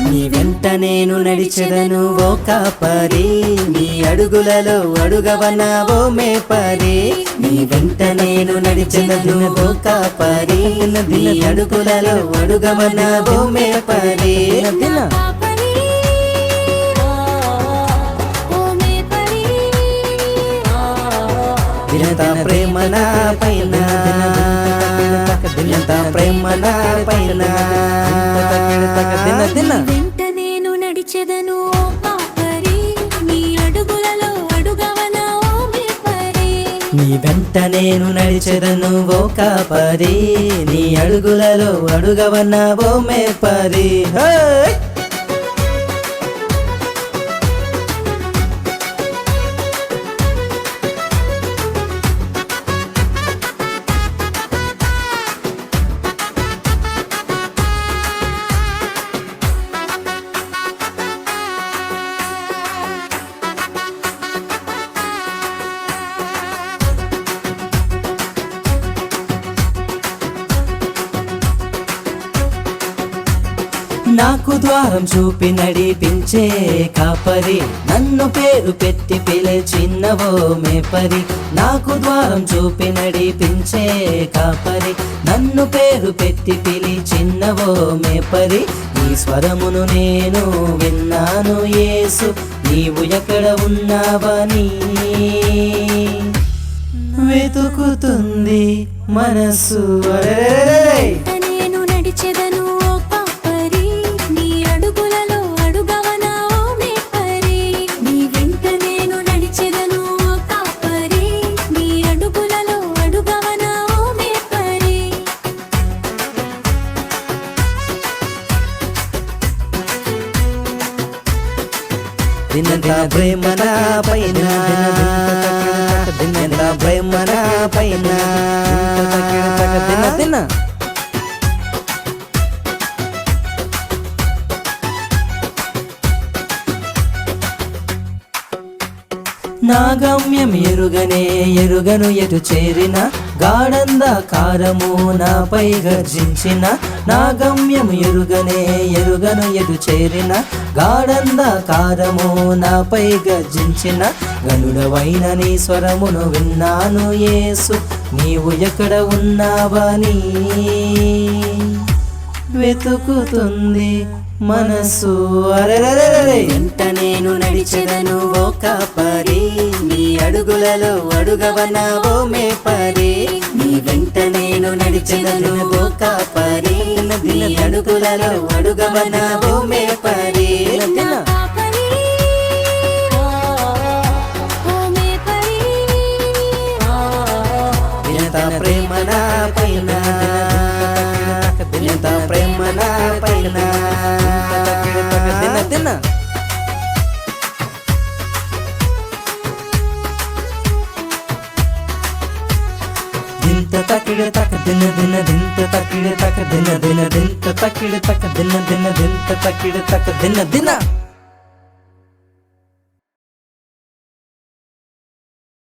నీ వెంట నేను నడిచెదను ఓ కాపరి, నీ అడుగులలో అడుగవనా ఓ మేపరి. నీ వెంట నేను నడిచెదను ఓ కాపరి, నీ అడుగులలో అడుగవనా ఓ మేపరి. దినత ప్రేమ నా పైన, దినత ప్రేమ నా పైన. వెంట నేను నడిచెదను ఓ కాపరి, నీ అడుగులలో అడుగవనా ఓ మేపరి. నీ వెంట నేను నడిచెదను ఓ కాపరి, నీ అడుగులలో అడుగవనా ఓ మేపరి. నాకు ద్వారం చూపి నడిపించే కాపరి, నన్ను పేరు పెట్టి పిలిచినవో మేపరి. నాకు ద్వారం చూపి నడిపించే కాపరి, నన్ను పేరు పెట్టి పిలిచినవో మేపరి. నీ స్వరమును నేను విన్నాను యేసు, నీవు ఎక్కడ ఉన్నావని వెతుకుతుంది మనసు. నేను నడిచెదను ఓ కాపరి, నీ అడుగులలో అడుగవనా ఓ మేపరి. నీ వెంట నేను నడిచెదను ఓ కాపరి, నీ అడుగులలో అడుగవనా ఓ మేపరి. దినంత ప్రేమ నా పైన, దినంత ప్రేమ నా పైన. నా గమ్యం ఎరుగను ఎటు చేరిన, గాఢంధకారము నాపై గర్జించిన. నా గమ్యం ఎరుగను ఎటు చేరిన, గాఢంధకారము నాపై గర్జించిన. గనుడవైన నీ స్వరమును విన్నాను యేసు, నీవు ఎక్కడ ఉన్నావని వెతుకుతుంది మనసు. వెంట నేను నడిచెదను ఓ కాపరి, నీ అడుగులలో అడుగవనా ఓ మేపరి. నీ వెంట నేను నడిచెదను ఓ కాపరి, నీ అడుగులలో అడుగవనా ఓ మేపరి. దినత ప్రేమ నా పైన, దినత ప్రేమ నా పైన. దింత తకిడ తక దిన దిన, దింత తకిడ తక దిన దిన, దింత తకిడ తక దిన దిన, దింత తకిడ తక దిన దిన.